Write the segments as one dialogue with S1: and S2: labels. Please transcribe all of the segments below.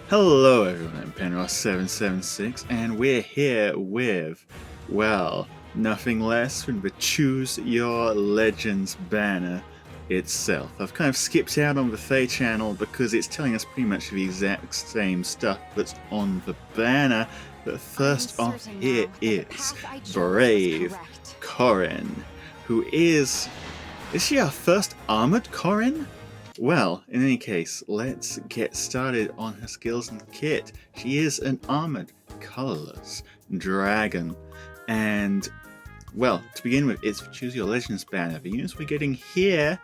S1: Hello everyone, I'm Penross776 and we're here with, well, nothing less than the Choose Your Legends banner itself. I've kind of skipped out on the FEH channel because it's telling us pretty much the exact same stuff that's on the banner, but first off here is Brave Corrin, who is she our first armored Corrin? Well, in any case, let's get started on her skills and kit. She is an armored, colorless dragon. And, well, to begin with, it's Choose Your Legends banner. The units we're getting here,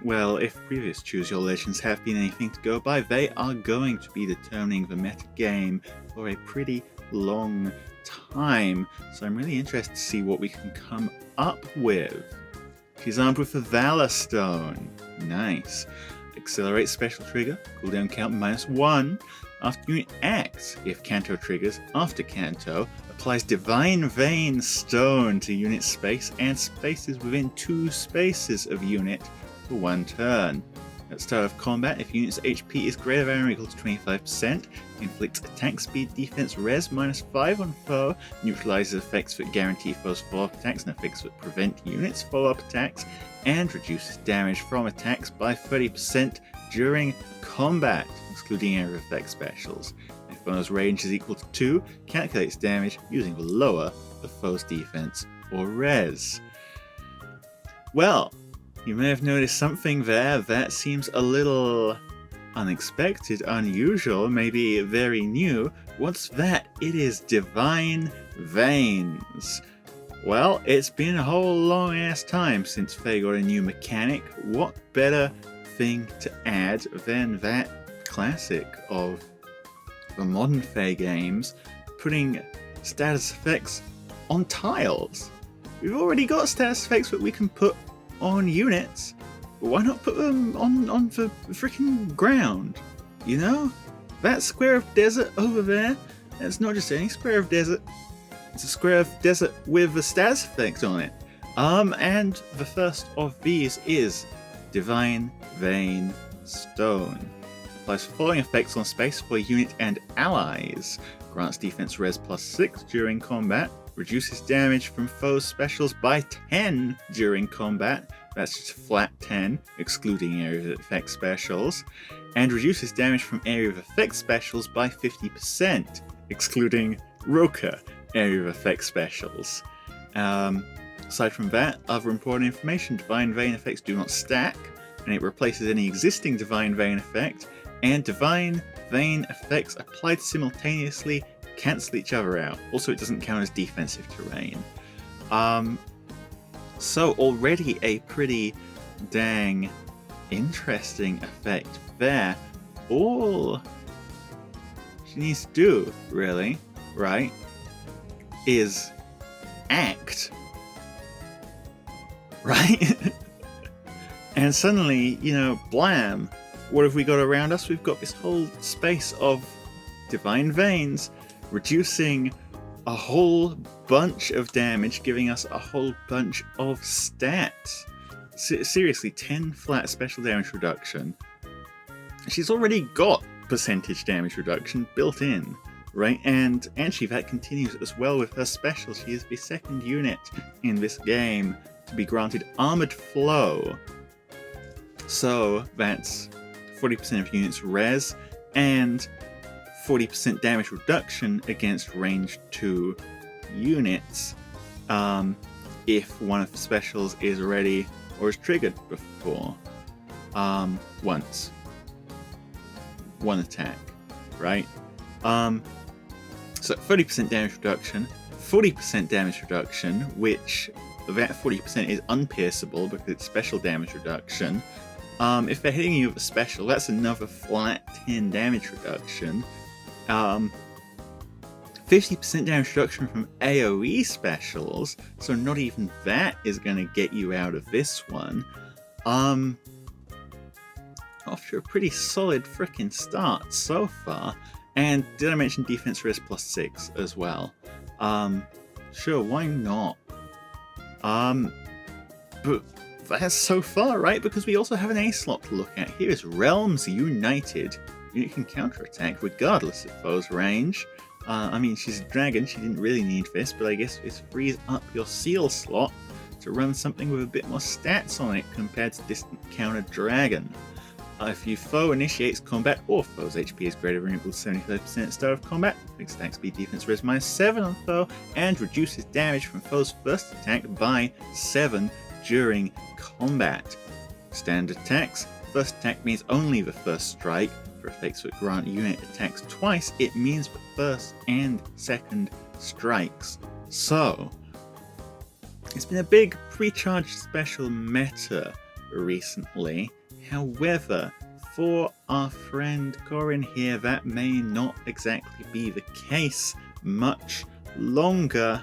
S1: well, if previous Choose Your Legends have been anything to go by, they are going to be determining the metagame for a pretty long time. So I'm really interested to see what we can come up with. She's armed with a Valor Stone. Nice. Accelerate special trigger, cooldown count -1 after unit acts. If Canto triggers after Canto, applies Divine Vein Stone to unit space and spaces within 2 spaces of unit for 1 turn. At start of combat, if unit's HP is greater than or equal to 25%, inflicts attack speed defense res -5 on foe, neutralizes effects that guarantee foes follow-up attacks and effects that prevent units follow-up attacks, and reduces damage from attacks by 30% during combat, excluding area effect specials. If foe's range is equal to 2, calculates damage using the lower of foe's defense or res. Well, you may have noticed something there that seems a little unexpected, unusual, maybe very new. What's that? It is Divine Veins. Well, it's been a whole long ass time since Faye got a new mechanic. What better thing to add than that classic of the modern Faye games, putting status effects on tiles? We've already got status effects that we can put on units, but why not put them on the freaking ground? You know? That square of desert over there, that's not just any square of desert, it's a square of desert with a status effect on it. And the first of these is Divine Vein Stone. Applies the following effects on space for unit and allies. Grants defense res +6 during combat. Reduces damage from foes specials by 10 during combat. That's just flat 10, excluding area of effect specials. And reduces damage from area of effect specials by 50%, excluding Roka area of effect specials. Aside from that, other important information: Divine Vein effects do not stack, and it replaces any existing Divine Vein effect, and Divine Vein effects applied simultaneously cancel each other out. Also, it doesn't count as defensive terrain. So already a pretty dang interesting effect there. All she needs to do, really, right, is act, right? And suddenly, you know, blam, what have we got around us? We've got this whole space of Divine Veins, reducing a whole bunch of damage, giving us a whole bunch of stats. Seriously, 10 flat special damage reduction. She's already got percentage damage reduction built in, right? And actually that continues as well with her special. She is the second unit in this game to be granted Armored Flow. So that's 40% of units res and 40% damage reduction against range 2 units if one of the specials is ready or is triggered before once. One attack, right? So 30% damage reduction, 40% damage reduction, which that 40% is unpierceable because it's special damage reduction. If they're hitting you with a special, that's another flat 10 damage reduction. 50% damage reduction from AoE specials, so not even that is going to get you out of this one. After a pretty solid frickin' start so far. And did I mention defense res +6 as well? Sure, why not? But that's so far, right? Because we also have an A slot to look at. Here is Realms United unit can counterattack regardless of foe's range. I mean, she's a dragon, she didn't really need this, but I guess this frees up your seal slot to run something with a bit more stats on it compared to distant counter dragon. If your foe initiates combat or foe's HP is greater than or equal to 75% at the start of combat, fixed attack speed defense res -7 on foe and reduces damage from foe's first attack by 7 during combat. Standard attacks. First attack means only the first strike. For effects that grant unit attacks twice, it means the first and second strikes. So, it's been a big pre-charged special meta recently. However, for our friend Corrin here, that may not exactly be the case much longer,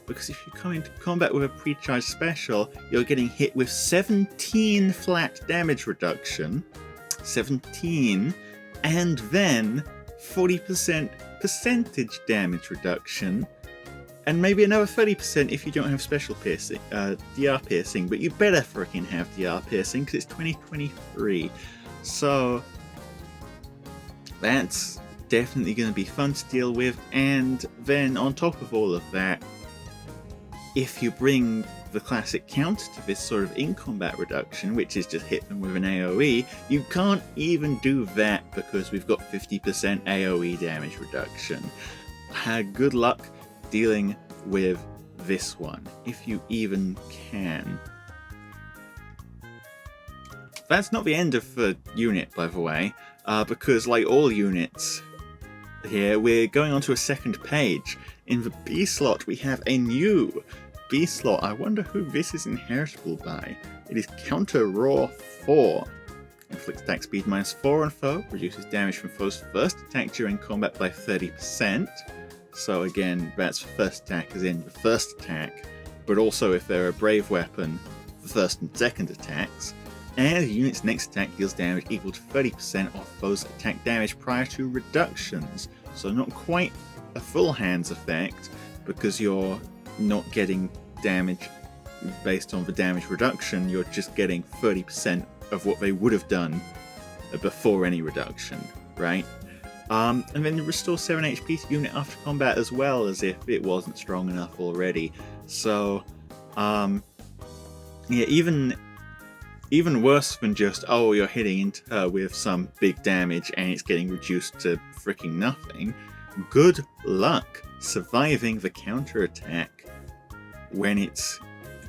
S1: because if you come into combat with a pre-charged special, you're getting hit with 17 flat damage reduction, 17, and then 40% percentage damage reduction, and maybe another 30% if you don't have special piercing, DR piercing, but you better freaking have DR piercing because it's 2023. So that's definitely going to be fun to deal with. And then on top of all of that, if you bring the classic counter to this sort of in-combat reduction, which is just hit them with an AoE, you can't even do that because we've got 50% AoE damage reduction. Good luck dealing with this one, if you even can. That's not the end of the unit, by the way, because like all units here, we're going on to a second page. In the B slot, we have a new B slot. I wonder who this is inheritable by. It is Counter Raw 4. Inflicts attack speed -4 on foe, reduces damage from foe's first attack during combat by 30%. So again, that's first attack as in the first attack, but also if they're a brave weapon, the first and second attacks. And the unit's next attack deals damage equal to 30% of foe's attack damage prior to reductions. So not quite a full hands effect, because you're not getting damage based on the damage reduction, you're just getting 30% of what they would have done before any reduction, right? And then restore 7 HP to unit after combat as well, as if it wasn't strong enough already. So, yeah, even worse than just, oh, you're hitting into her with some big damage and it's getting reduced to freaking nothing. Good luck surviving the counterattack when it's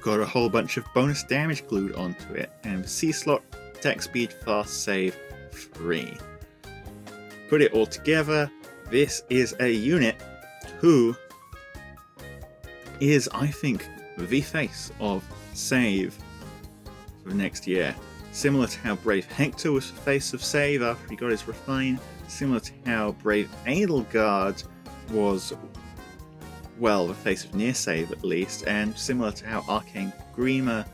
S1: got a whole bunch of bonus damage glued onto it. And C slot, attack speed, fast save, free. Put it all together, this is a unit who is, I think, the face of save for next year. Similar to how Brave Hector was the face of save after he got his refine, similar to how Brave Edelgard was, well, the face of near save at least, and similar to how Arcane Grima,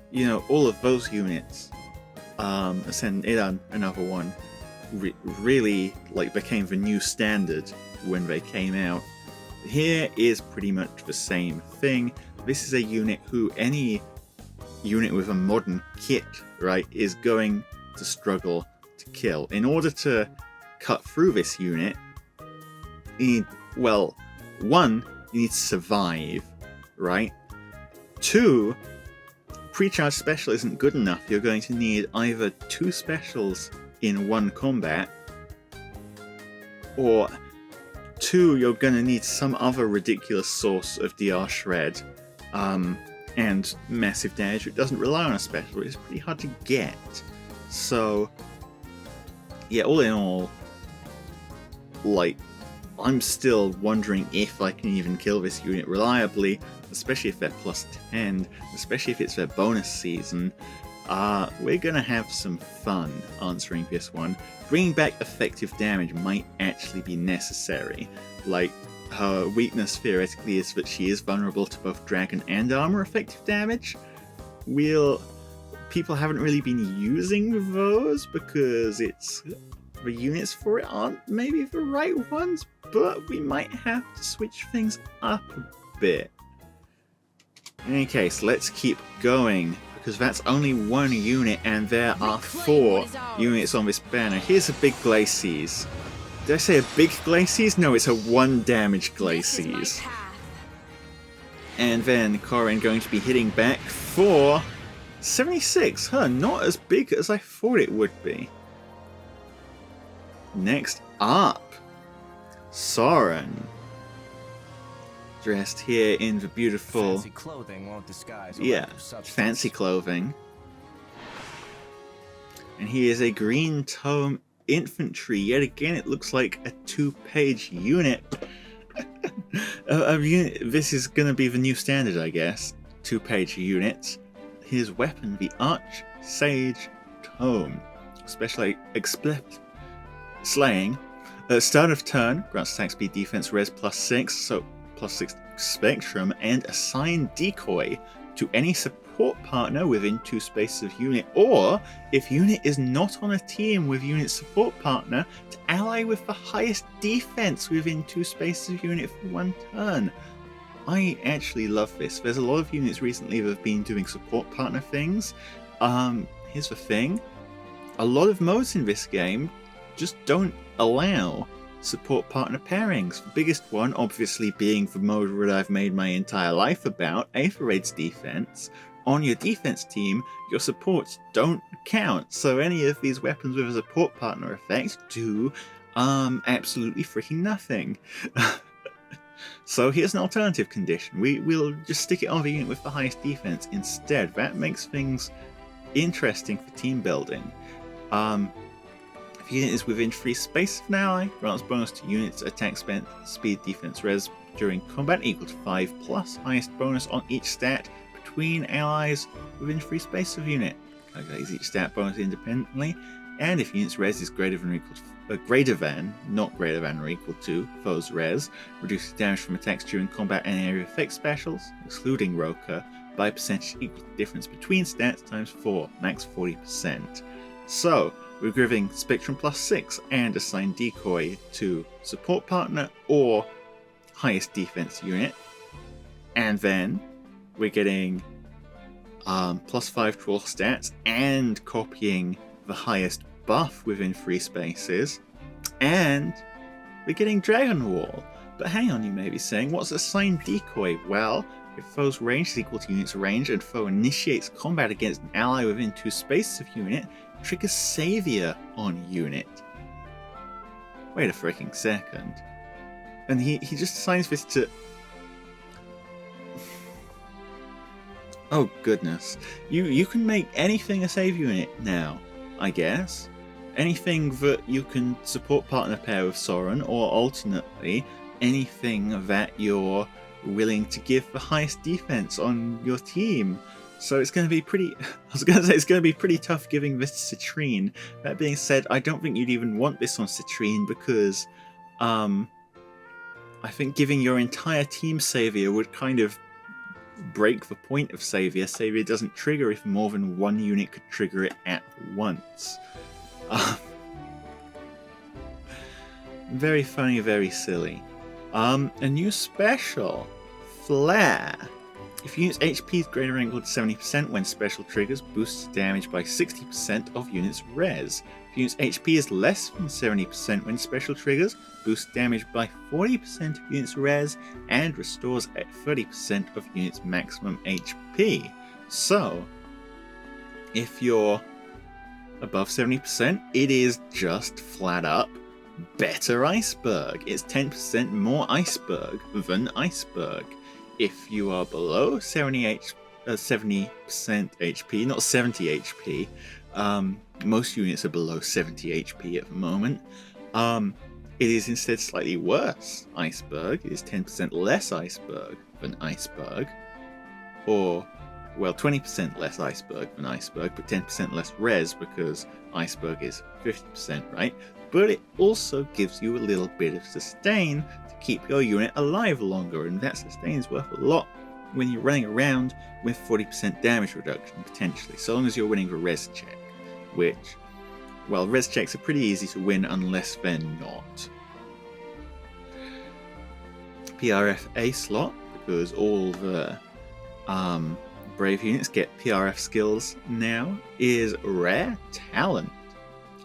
S1: you know, all of those units, Ascend Idan, another one, really like became the new standard when they came out. Here is pretty much the same thing. This is a unit who any unit with a modern kit, right, is going to struggle to kill. In order to cut through this unit, you need, well, 1, you need to survive, right? 2, pre-charge special isn't good enough. You're going to need either 2 specials in 1 combat, or 2, you're going to need some other ridiculous source of DR shred and massive damage. It doesn't rely on a special, it's pretty hard to get. So yeah, all in all, like, I'm still wondering if I can even kill this unit reliably, especially if they're plus 10, especially if it's their bonus season. We're gonna have some fun answering this one. Bringing back effective damage might actually be necessary. Like, her weakness theoretically is that she is vulnerable to both dragon and armor effective damage. People haven't really been using those because the units for it aren't maybe the right ones, but we might have to switch things up a bit. In any case, let's keep going, because that's only one unit and there are 4 units on this banner. Here's a big Glacies. Did I say a big Glacies? No, it's a 1 damage Glacies. And then Corrin going to be hitting back for 76. Not as big as I thought it would be. Next up, Soren. Dressed here in the beautiful...
S2: Fancy clothing won't disguise
S1: fancy clothing. And he is a green tome infantry. Yet again, it looks like a 2-page unit. This is going to be the new standard, I guess. 2-page units. His weapon, the Arch Sage Tome. Special slaying. Start of turn, grants attack speed, defense, res +6, so +6 spectrum, and assign decoy to any support partner within 2 spaces of unit, or if unit is not on a team with unit support partner, to ally with the highest defense within 2 spaces of unit for 1 turn. I actually love this. There's a lot of units recently that have been doing support partner things. Here's the thing. A lot of modes in this game just don't allow support partner pairings. The biggest one obviously being the mode that I've made my entire life about, Aetherraid's defense. On your defense team, your supports don't count, so any of these weapons with a support partner effect do absolutely freaking nothing. So here's an alternative condition. We'll just stick it on the unit with the highest defense instead. That makes things interesting for team building. If unit is within 3 spaces of an ally, grants bonus to units attack speed, defense, res during combat equal to 5+, highest bonus on each stat between allies within 3 spaces of unit. Calculates each stat bonus independently, and if unit's res is greater than or equal to not greater than or equal to foe's res, reduces damage from attacks during combat and area effect specials, excluding Roka, by percentage equal to the difference between stats times 4, max 40%. So, we're giving Spectrum +6 and assign decoy to support partner or highest defense unit, and then we're getting +5 to all stats and copying the highest buff within 3 spaces, and we're getting Dragon Wall. But hang on, you may be saying, what's assign decoy? Well, if foe's range is equal to unit's range and foe initiates combat against an ally within 2 spaces of unit, triggers Savior on unit. Wait a freaking second. And he just assigns this to... Oh goodness. You can make anything a save unit now, I guess. Anything that you can support partner pair with Soren, or alternately, anything that you're willing to give the highest defense on your team. So it's going to be pretty... I was going to say it's going to be pretty tough giving this to Citrine. That being said, I don't think you'd even want this on Citrine because I think giving your entire team Savior would kind of break the point of Savior. Savior doesn't trigger if more than one unit could trigger it at once. Very funny, very silly. A new special, Flare. If unit's HP is greater than or equal to 70% when special triggers, boosts damage by 60% of unit's res. If unit's HP is less than 70% when special triggers, boosts damage by 40% of unit's res, and restores at 30% of unit's maximum HP. So, if you're above 70%, it is just flat up better Iceberg. It's 10% more Iceberg than Iceberg. If you are below 70% HP, not 70 HP, most units are below 70 HP at the moment, it is instead slightly worse Iceberg. It is 10% less Iceberg than Iceberg, or, well, 20% less Iceberg than Iceberg, but 10% less res because Iceberg is 50%, right? But it also gives you a little bit of sustain to keep your unit alive longer, and that sustain is worth a lot when you're running around with 40% damage reduction, potentially, so long as you're winning the res check, which, well, res checks are pretty easy to win unless they're not. PRFA slot, because all the Brave units get PRF skills now is Rare Talent.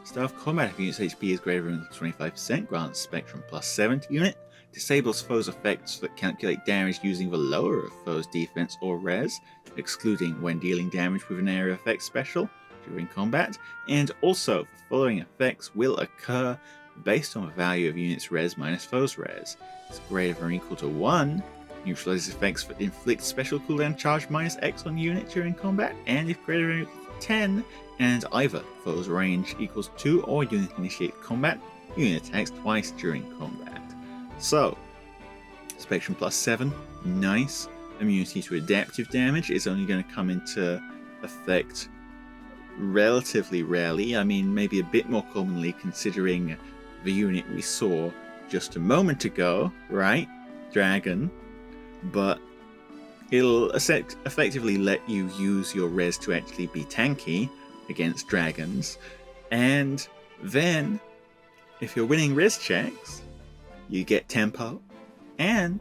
S1: Start of combat if unit's HP is greater than 25%, grants Spectrum +7 to unit, disables foes' effects that calculate damage using the lower of foes' defense or res, excluding when dealing damage with an area effect special during combat, and also the following effects will occur based on the value of unit's res minus foes' res. It's greater than or equal to 1, neutralizes effects that inflict special cooldown charge minus X on unit during combat, and if greater than or equal to 10, and either foe's range equals 2 or unit initiate combat, unit attacks twice during combat. So, Spectrum +7, nice. Immunity to adaptive damage is only going to come into effect relatively rarely. I mean, maybe a bit more commonly considering the unit we saw just a moment ago, right? Dragon. But it'll effectively let you use your res to actually be tanky against dragons. And then, if you're winning res checks, you get tempo. And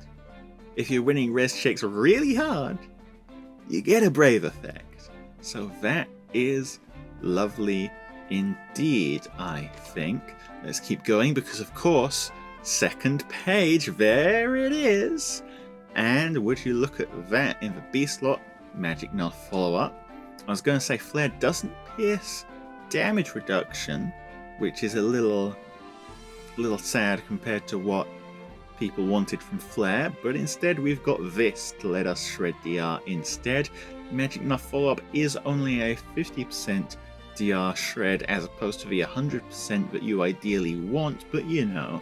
S1: if you're winning res checks really hard, you get a brave effect. So that is lovely indeed, I think. Let's keep going because, of course, second page, there it is. And would you look at that in the B slot, Magic Null follow-up. I was going to say Flare doesn't pierce damage reduction, which is a little sad compared to what people wanted from Flare, but instead we've got this to let us shred DR instead. Magic Null follow-up is only a 50% DR shred as opposed to the 100% that you ideally want, but you know,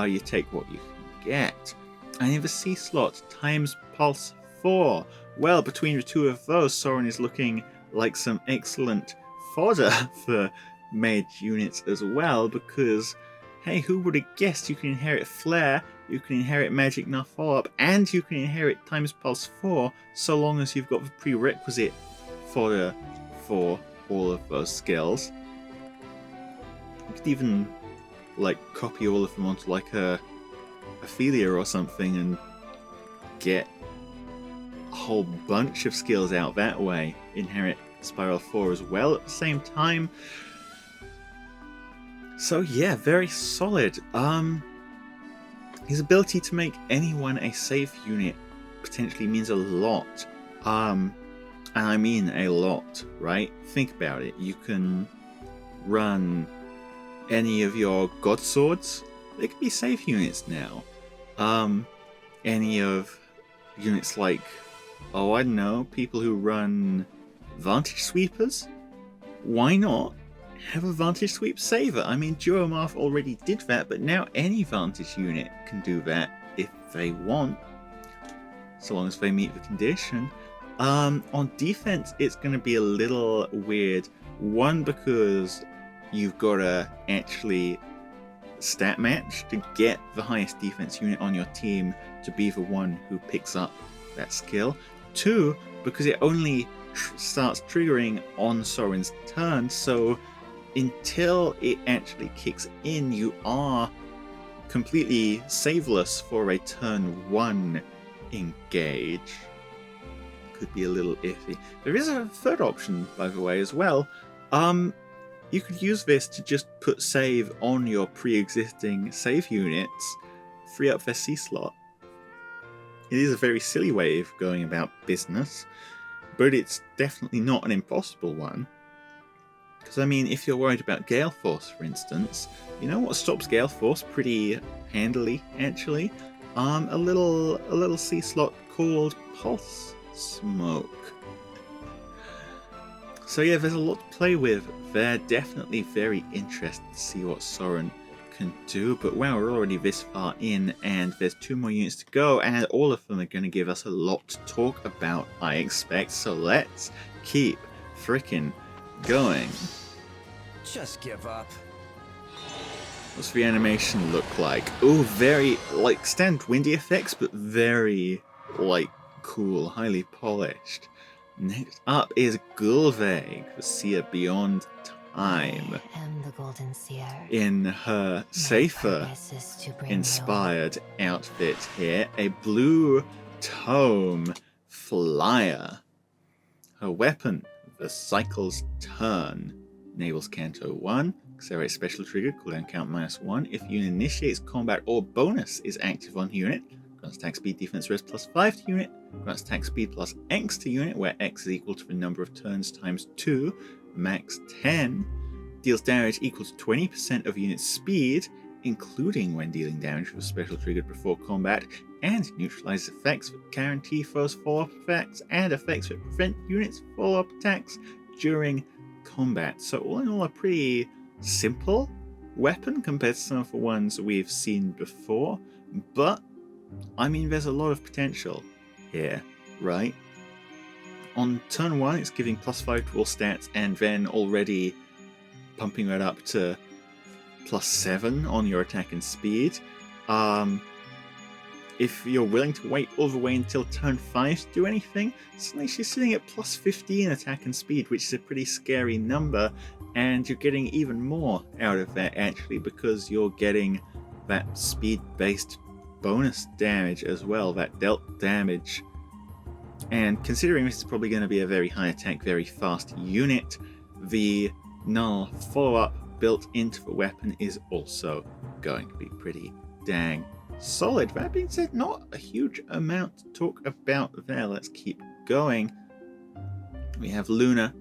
S1: you take what you can get. And in the C slot, times pulse 4. Well, between the two of those, Soren is looking like some excellent fodder for mage units as well, because, hey, who would have guessed you can inherit Flare, you can inherit Magic Null follow-up, and you can inherit times pulse 4, so long as you've got the prerequisite fodder for all of those skills. You could even, like, copy all of them onto, like, a Atelier or something and get a whole bunch of skills out that way. Inherit Spiral 4 as well at the same time. So yeah, very solid. His ability to make anyone a safe unit potentially means a lot. And I mean a lot, right? Think about it. You can run any of your God Swords. They could be safe units now. Any of units like, oh, I don't know, people who run Vantage Sweepers? Why not have a Vantage Sweep Saver? I mean, Duomarth already did that, but now any Vantage unit can do that if they want, so long as they meet the condition. On defense, it's going to be a little weird. One, because you've got to actually stat match to get the highest defense unit on your team to be the one who picks up that skill. 2, because it only starts triggering on Soren's turn, so until it actually kicks in, you are completely saveless for a turn 1 engage. Could be a little iffy. There is a third option, by the way, as well. You could use this to just put save on your pre-existing save units, free up their C slot. It is a very silly way of going about business, but it's definitely not an impossible one. Because, I mean, if you're worried about Gale Force, for instance, you know what stops Gale Force pretty handily, actually? A little C slot called Pulse Smoke. So yeah, there's a lot to play with. They're definitely very interested to see what Soren can do, but wow, we're already this far in, and there's 2 more units to go, and all of them are going to give us a lot to talk about, I expect, so let's keep frickin' going.
S2: Just give up.
S1: What's the animation look like? Oh, very, like, standard windy effects, but very, like, cool, highly polished. Next up is Gullveig, the Seer Beyond Time.
S3: I am the Golden Seer.
S1: In her safer inspired outfit here, a blue tome flyer. Her weapon, the Cycle's Turn, enables Canto 1, accelerate special trigger, cooldown count -1. If unit initiates combat or bonus is active on unit, grants attack speed, defense rest +5 to unit, grants attack speed plus X to unit, where X is equal to the number of turns times 2, max 10, deals damage equal to 20% of unit speed, including when dealing damage with special triggered before combat, and neutralizes effects that guarantee foes follow-up effects and effects that prevent units' follow-up attacks during combat. So all in all, a pretty simple weapon compared to some of the ones we've seen before, but I mean, there's a lot of potential here, right? On turn 1, it's giving +5 to all stats, and then already pumping that up to +7 on your attack and speed. If you're willing to wait all the way until turn 5 to do anything, suddenly she's sitting at +15 attack and speed, which is a pretty scary number, and you're getting even more out of that actually, because you're getting that speed-based bonus damage as well, that dealt damage. And considering this is probably going to be a very high attack, very fast unit, the null follow-up built into the weapon is also going to be pretty dang solid. That being said, not a huge amount to talk about there. Let's keep going. We have Luna,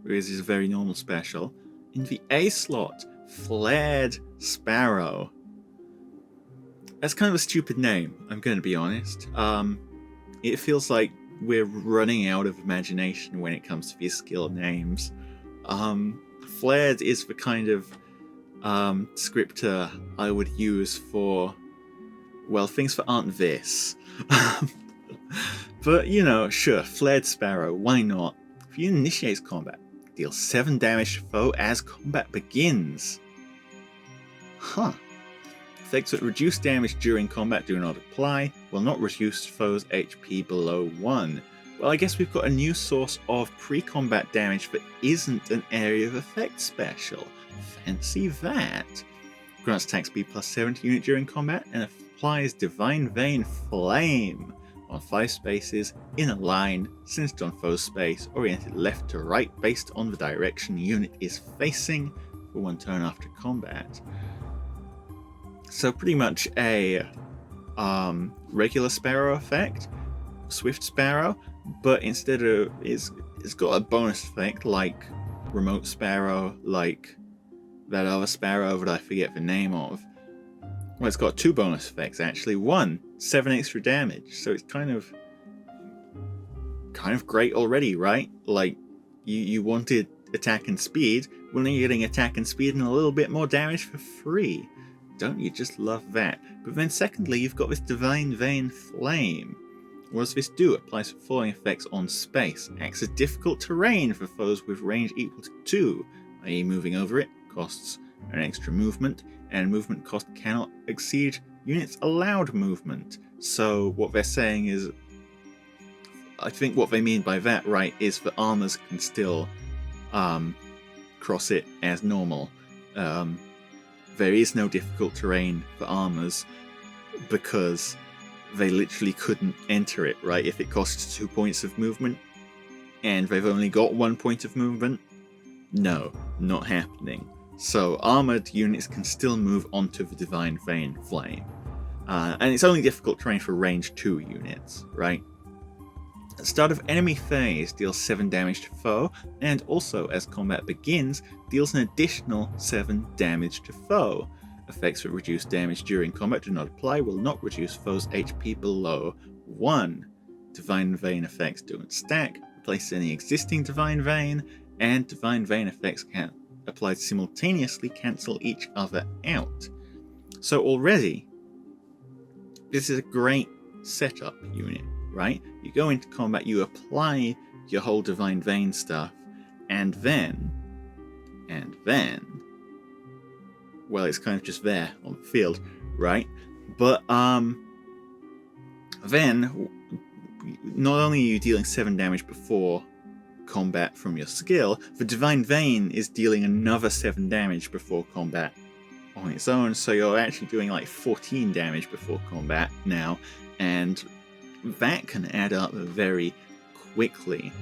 S1: which is a very normal special. In the A slot, Flared Sparrow. That's kind of a stupid name, I'm going to be honest. It feels like we're running out of imagination when it comes to these skill names. Flared is the kind of descriptor I would use for, well, things that aren't this. But, you know, sure, Flared Sparrow, why not? If you initiates combat, deal 7 damage to foe as combat begins. Huh. Effects that reduce damage during combat do not apply, will not reduce foes' HP below 1. Well, I guess we've got a new source of pre-combat damage that isn't an area of effect special. Fancy that. Grants attack speed +7 to unit during combat, and applies Divine Vein Flame on 5 spaces in a line, centered on foe's space, oriented left to right based on the direction unit is facing for 1 turn after combat. So pretty much a regular Sparrow effect, Swift Sparrow, but instead of it's got a bonus effect like Remote Sparrow, like that other Sparrow that I forget the name of. Well, it's got 2 bonus effects actually. 1, 7 extra damage, so it's kind of great already, right? Like you wanted attack and speed, well now you're getting attack and speed and a little bit more damage for free. Don't you just love that? But then secondly, you've got this Divine Vein Flame. What does this do? It applies the following effects on space. Acts as difficult terrain for foes with range equal to 2, i.e. moving over it costs an extra movement, and movement cost cannot exceed units' allowed movement. So what they're saying is, I think what they mean by that, right, is that armors can still cross it as normal. There is no difficult terrain for armors because they literally couldn't enter it, right? If it costs 2 points of movement and they've only got 1 point of movement, no, not happening. So armored units can still move onto the Divine Vein Flame. And it's only difficult terrain for range 2 units, right? At the start of enemy phase, deals 7 damage to foe, and also as combat begins, deals an additional 7 damage to foe. Effects that reduce damage during combat do not apply, will not reduce foes' HP below 1. Divine Vein effects don't stack, replace any existing Divine Vein, and Divine Vein effects can applied simultaneously cancel each other out. So already, this is a great setup unit, right? You go into combat, you apply your whole Divine Vein stuff, and then, well, it's kind of just there on the field, right? But then, not only are you dealing 7 damage before combat from your skill, the Divine Vein is dealing another 7 damage before combat on its own, so you're actually doing like 14 damage before combat now, and that can add up very quickly.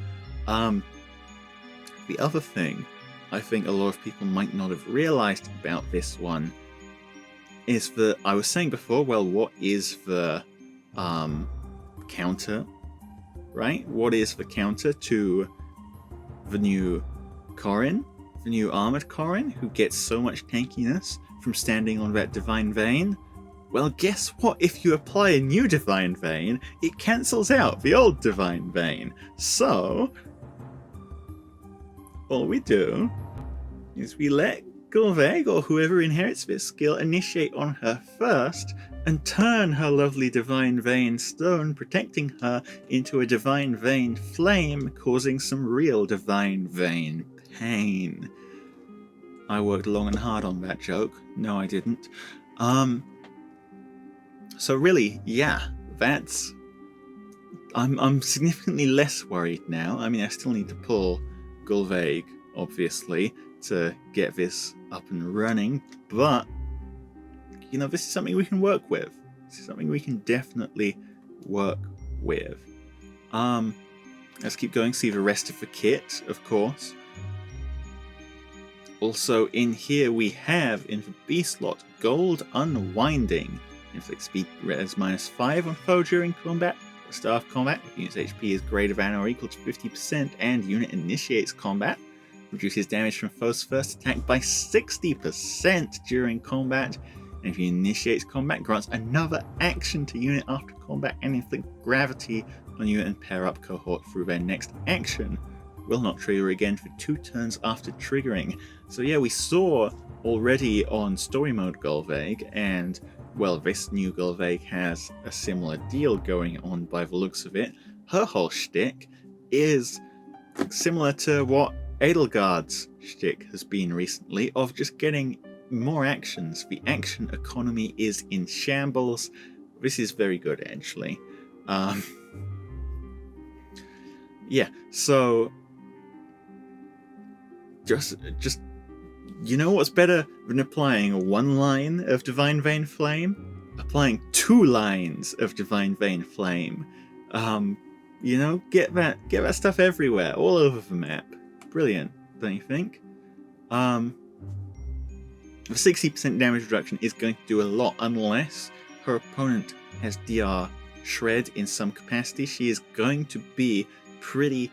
S1: The other thing I think a lot of people might not have realized about this one is that I was saying before, well, what is the counter, right? What is the counter to the new Corrin, the new armored Corrin, who gets so much tankiness from standing on that Divine Vein? Well, guess what? If you apply a new Divine Vein, it cancels out the old Divine Vein. So, all we do is we let Gullveig, or whoever inherits this skill, initiate on her first, and turn her lovely Divine Vein stone, protecting her, into a Divine Vein flame, causing some real Divine Vein pain. I worked long and hard on that joke. No, I didn't. So really, yeah, that's... I'm significantly less worried now. I mean, I still need to pull Gullveig, obviously, to get this up and running, but you know, this is something we can work with. This is something we can definitely work with. Let's keep going, see the rest of the kit, of course. Also in here we have, in the B slot, Gold Unwinding. Inflict speed res -5 on foe during combat. At the start of combat, if unit's HP is greater than or equal to 50% and unit initiates combat, reduces damage from foe's first attack by 60% during combat. And if he initiates combat, grants another action to unit after combat and inflict gravity on unit and pair up cohort through their next action. Will not trigger again for 2 turns after triggering. So yeah, we saw already on story mode Gullveig, and well, this new Gullveig has a similar deal going on by the looks of it. Her whole shtick is similar to what Edelgard's shtick has been recently, of just getting more actions. The action economy is in shambles. This is very good, actually. Yeah, so just you know what's better than applying 1 line of Divine Vein Flame? Applying 2 lines of Divine Vein Flame. You know, get that stuff everywhere, all over the map. Brilliant, don't you think? The 60% damage reduction is going to do a lot, unless her opponent has DR Shred in some capacity. She is going to be pretty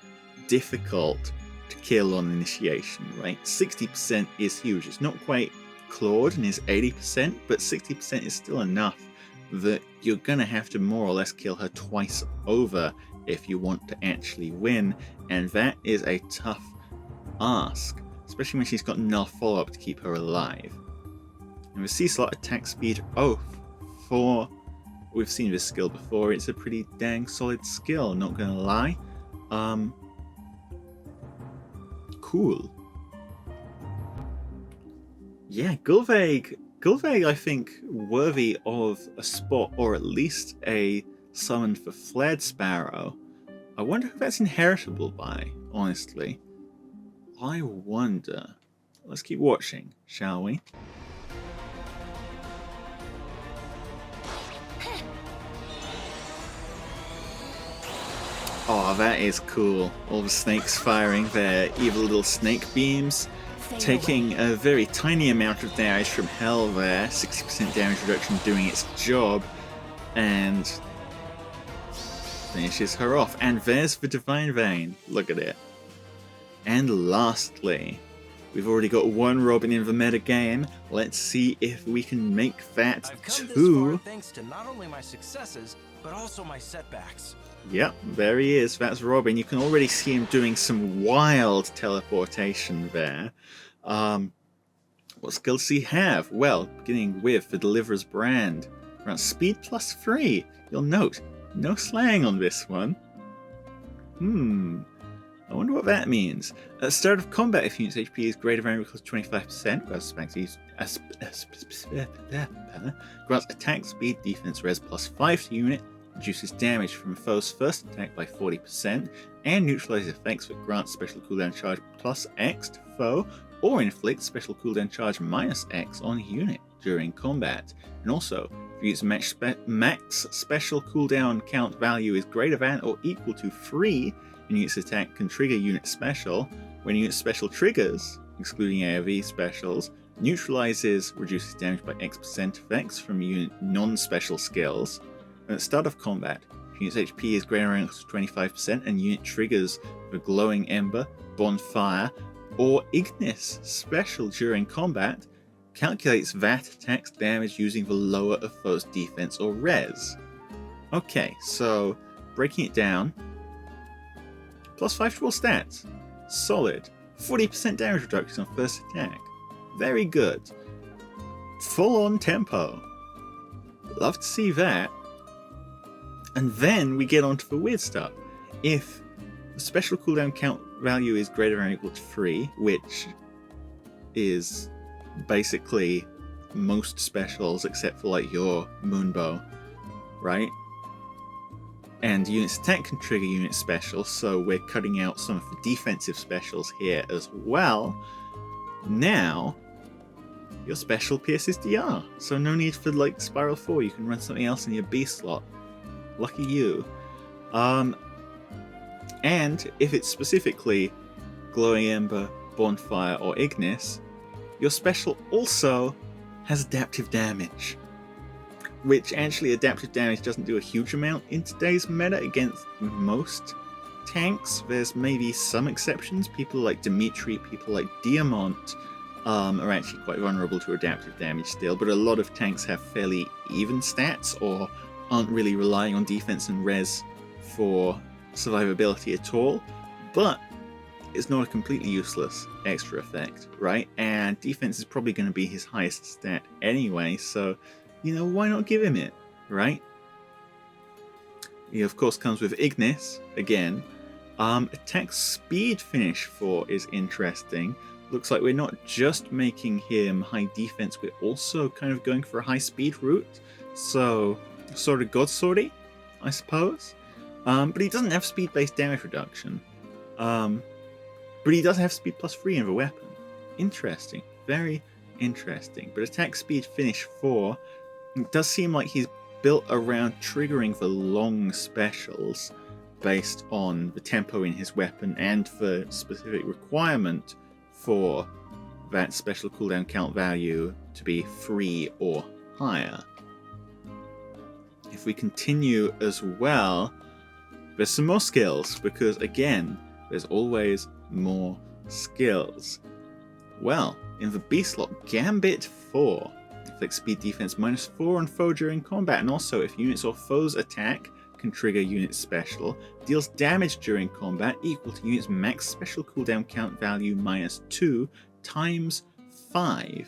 S1: difficult to kill on initiation, right? 60% is huge. It's not quite clawed and is 80%, but 60% is still enough that you're gonna have to more or less kill her twice over if you want to actually win, and that is a tough ask, especially when she's got null follow-up to keep her alive. And with C-slot attack speed Oath, we've seen this skill before, it's a pretty dang solid skill, not gonna lie. Cool. Yeah, Gullveig, I think, worthy of a spot, or at least a summon for Flared Sparrow. I wonder who that's inheritable by, honestly. I wonder. Let's keep watching, shall we? Oh, that is cool. All the snakes firing their evil little snake beams, taking a very tiny amount of damage from hell there, 60% damage reduction doing its job, and finishes her off. And there's the Divine Vein. Look at it. And lastly, we've already got 1 Robin in the metagame. Let's see if we can make that
S2: I've come
S1: 2.
S2: this far thanks to not only my successes, but also my setbacks.
S1: Yep, there he is. That's Robin. You can already see him doing some wild teleportation there. What skills does he have? Well, beginning with the Deliverer's Brand. Around speed +3. You'll note, no slang on this one. I wonder what that means. At the start of combat, if unit's HP is greater than or equal to 25%, grants attack speed defense res +5 to unit, reduces damage from a foe's first attack by 40%, and neutralizes effects that grant special cooldown charge +X to foe, or inflicts special cooldown charge -X on unit during combat. And also, If its max special cooldown count value is greater than or equal to 3, and unit's attack can trigger unit special. When unit special triggers, excluding AoE specials, neutralizes reduces damage by X% effects from unit non-special skills. And at the start of combat, if unit's HP is greater than or equal to 25% and unit triggers the glowing ember, bonfire, or ignis special during combat, calculates that attack's damage using the lower of foe's defense or res. Okay, so breaking it down, plus 5 to all stats, solid, 40% damage reduction on first attack, very good, full on tempo, love to see that. And then we get onto the weird stuff. If the special cooldown count value is greater than or equal to 3, which is basically most specials except for like your moonbow, right? And unit's attack can trigger unit specials, so we're cutting out some of the defensive specials here as well. Now your special pierces DR, so no need for like Spiral 4, you can run something else in your B slot. Lucky you. And if it's specifically Glowing Ember, Bonfire, or Ignis, your special also has adaptive damage. Which actually adaptive damage doesn't do a huge amount in today's meta against most tanks. There's maybe some exceptions. People like Dimitri, people like Diamant are actually quite vulnerable to adaptive damage still, but a lot of tanks have fairly even stats or aren't really relying on defense and res for survivability at all. But it's not a completely useless extra effect, right? And defense is probably going to be his highest stat anyway, so, you know, why not give him it, right? He of course comes with Ignis, again. Attack speed finish 4 is interesting. Looks like we're not just making him high defense, we're also kind of going for a high speed route. So, sort of God Swordy, I suppose. But he doesn't have speed-based damage reduction. But he does have speed plus 3 in the weapon. Interesting. Very interesting. But attack speed finish 4, it does seem like he's built around triggering the long specials based on the tempo in his weapon and the specific requirement for that special cooldown count value to be 3 or higher. If we continue as well, there's some more skills, because again, there's always more skills. Well, in the B slot, Gambit 4 inflicts speed defense -4 on foe during combat, and also if units or foes attack can trigger unit special, deals damage during combat equal to unit's max special cooldown count value -2 times 5.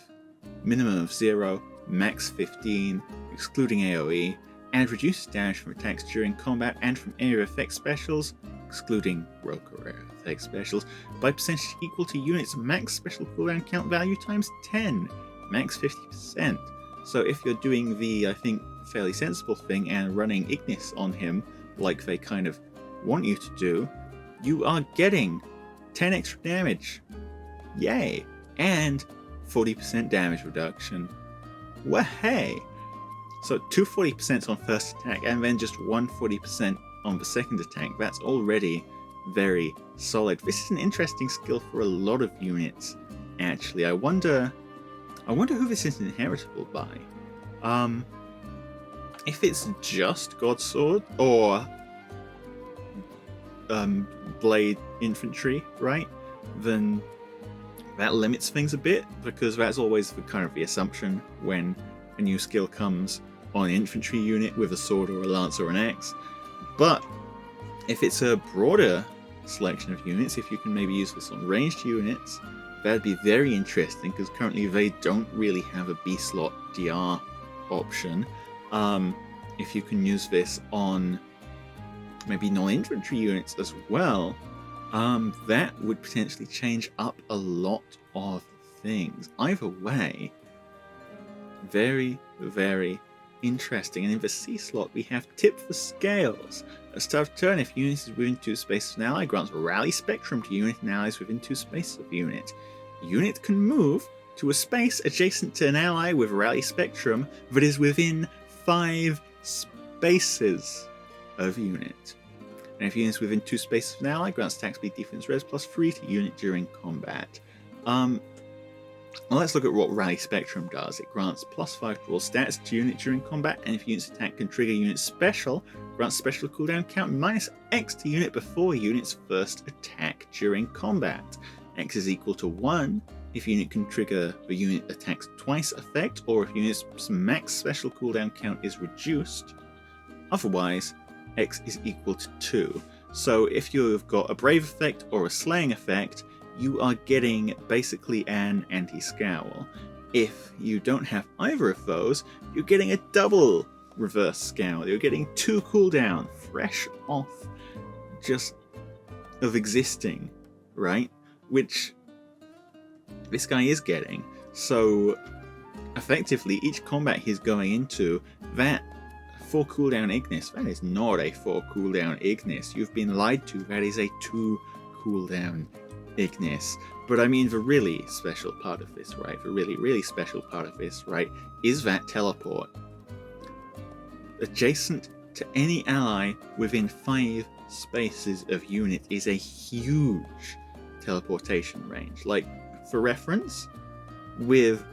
S1: Minimum of 0, max 15, excluding AoE, and reduces damage from attacks during combat and from area effect specials, excluding Roka area effect specials, by percentage equal to unit's max special cooldown count value times 10, max 50%. So if you're doing the, I think, fairly sensible thing and running Ignis on him, like they kind of want you to do, you are getting 10 extra damage. Yay! And 40% damage reduction. Wahey! So 2 40% on first attack, and then just 1 40% on the second attack. That's already very solid. This is an interesting skill for a lot of units, actually. I wonder who this is inheritable by. If it's just Godsword or Blade Infantry, right? Then that limits things a bit, because that's always the kind of the assumption when a new skill comes on an infantry unit with a sword or a lance or an axe. But if it's a broader selection of units, if you can maybe use this on ranged units, that'd be very interesting, because currently they don't really have a B slot DR option. If you can use this on maybe non-infantry units as well, that would potentially change up a lot of things. Either way, very, very interesting. And in the C slot, we have Tip for Scales. At the start of turn, if unit is within 2 spaces of an ally, grants Rally Spectrum to unit and allies within 2 spaces of unit. Unit can move to a space adjacent to an ally with Rally Spectrum that is within 5 spaces of unit. And if units within 2 spaces of an ally, grants attack speed, defense, res +3 to unit during combat. Well, let's look at what Rally Spectrum does. It grants +5 to all stats to unit during combat, and if unit's attack can trigger unit special, grants special cooldown count -X to unit before unit's first attack during combat. X is equal to 1 if unit can trigger the unit attacks twice effect, or if unit's max special cooldown count is reduced. Otherwise, X is equal to 2. So if you've got a Brave effect or a Slaying effect, you are getting basically an anti-scowl. If you don't have either of those, you're getting a double reverse scowl. You're getting 2 cooldown fresh off just of existing, right? Which this guy is getting. So effectively, each combat he's going into, that 4 cooldown Ignis, that is not a 4 cooldown Ignis. You've been lied to. That is a 2 cooldown Ignis. But I mean, the really special part of this, right? The really special part of this, right, is that teleport. Adjacent to any ally within 5 spaces of unit is a huge teleportation range. Like, for reference, with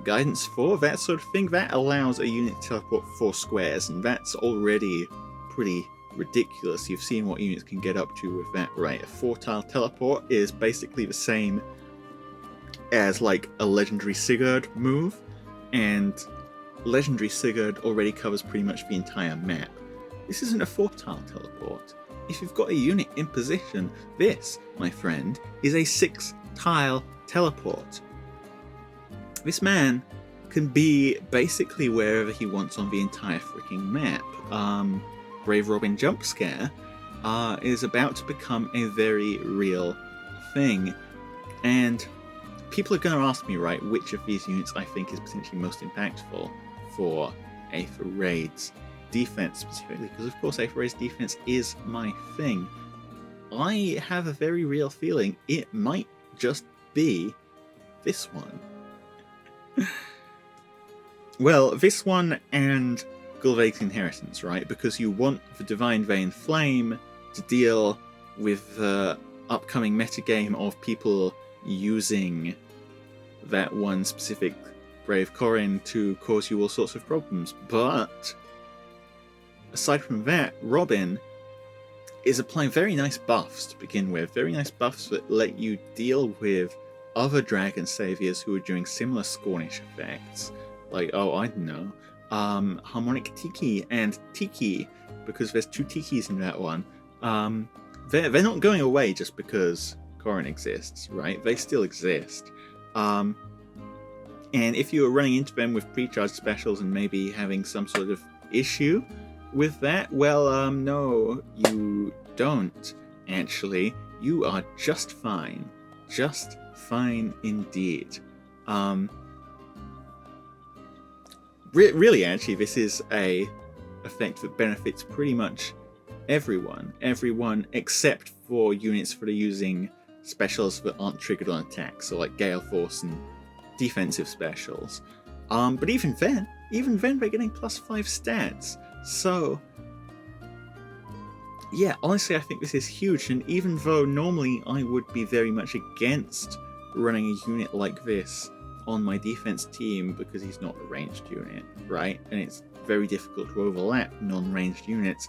S1: Guidance 4, that sort of thing, that allows a unit to teleport 4 squares, and that's already pretty ridiculous. You've seen what units can get up to with that, right? A 4-tile teleport is basically the same as like a legendary Sigurd move, and legendary Sigurd already covers pretty much the entire map. This isn't a 4-tile teleport. If you've got a unit in position, this, my friend, is a 6-tile teleport. This man can be basically wherever he wants on the entire freaking map. Brave Robin jump scare is about to become a very real thing, and people are going to ask me, right, which of these units I think is potentially most impactful for Aether Raid's defense specifically, because of course Aether Raid's defense is my thing. I have a very real feeling it might just be this one. Well, this one and Gullveig's Inheritance, right? Because you want the Divine Vein Flame to deal with the upcoming metagame of people using that one specific Brave Corrin to cause you all sorts of problems. But aside from that, Robin is applying very nice buffs to begin with. Very nice buffs that let you deal with other Dragon Saviors who are doing similar Scornish effects. Like, oh, I don't know, Harmonic Tiki and Tiki, because there's 2 Tikis in that one. They're not going away just because Corrin exists, right? They still exist. And if you are running into them with pre-charged specials and maybe having some sort of issue with that, well, no, you don't, actually. You are just fine. Just fine indeed. Really, actually, this is a effect that benefits pretty much everyone. Everyone except for units that are using specials that aren't triggered on attack, so like Gale Force and defensive specials. But even then they're getting +5 stats. So yeah, honestly, I think this is huge, and even though normally I would be very much against running a unit like this on my defense team because he's not a ranged unit, right? And it's very difficult to overlap non-ranged units.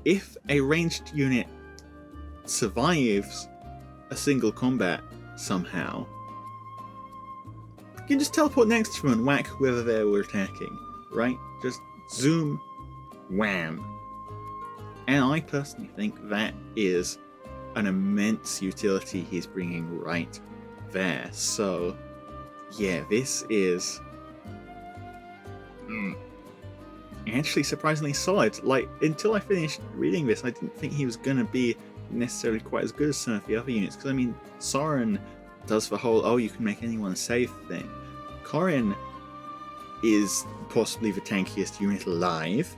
S1: If a ranged unit survives a single combat somehow, you can just teleport next to them and whack whoever they were attacking, right? Just zoom, wham. And I personally think that is an immense utility he's bringing right there. So yeah, this is actually surprisingly solid. Like, until I finished reading this, I didn't think he was going to be necessarily quite as good as some of the other units, because I mean, Soren does the whole, oh, you can make anyone save thing. Corrin is possibly the tankiest unit alive,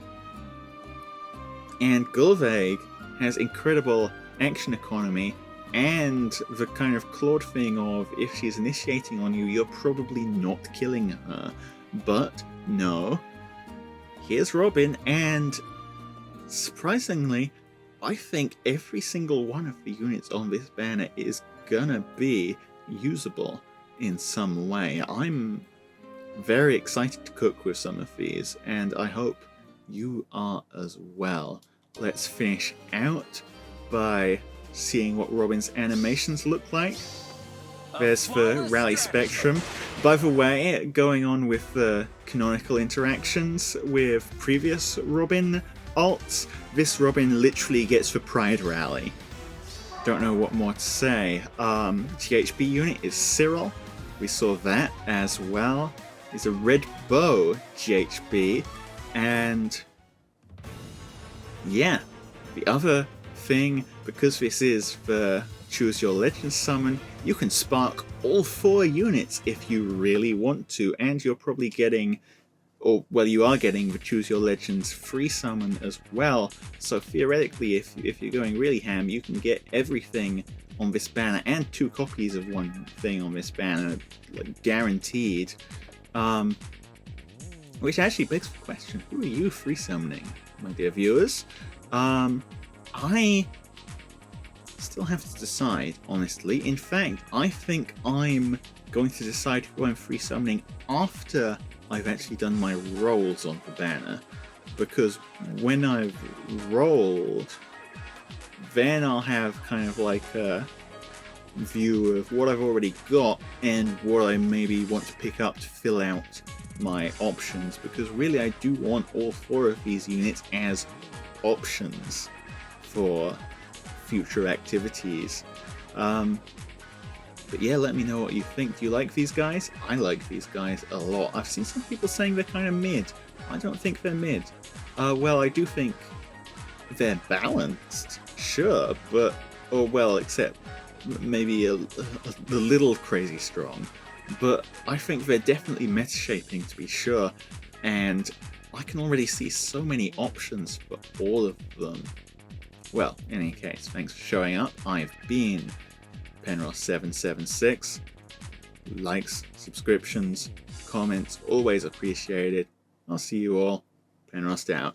S1: and Gullveig has incredible action economy and the kind of Claude thing of, if she's initiating on you, you're probably not killing her. But no, here's Robin, and surprisingly, I think every single one of the units on this banner is gonna be usable in some way. I'm very excited to cook with some of these, and I hope you are as well. Let's finish out by seeing what Robin's animations look like. There's the Rally Spectrum. By the way, going on with the canonical interactions with previous Robin alts, this Robin literally gets the Pride Rally. Don't know what more to say. THB unit is Cyril. We saw that as well. He's a red bow GHB, and yeah, the other thing, because this is the Choose Your Legend summon, you can spark all 4 units if you really want to, and you're probably getting, or well, you are getting the Choose Your Legends free summon as well. So theoretically, if you're going really ham, you can get everything on this banner and 2 copies of one thing on this banner, like, guaranteed. Which actually begs the question: who are you free summoning, my dear viewers? I still have to decide, honestly. In fact, I think I'm going to decide who I'm free summoning after I've actually done my rolls on the banner, because when I've rolled, then I'll have kind of like a view of what I've already got and what I maybe want to pick up to fill out my options, because really I do want all 4 of these units as options for future activities. But yeah, let me know what you think. Do you like these guys? I like these guys a lot. I've seen some people saying they're kind of mid. I don't think they're mid. Well, I do think they're balanced, sure, but, or well, except maybe a little crazy strong. But I think they're definitely meta shaping, to be sure, and I can already see so many options for all of them. Well, in any case, thanks for showing up. I've been Penros776. Likes, subscriptions, comments, always appreciated. I'll see you all. Penros out.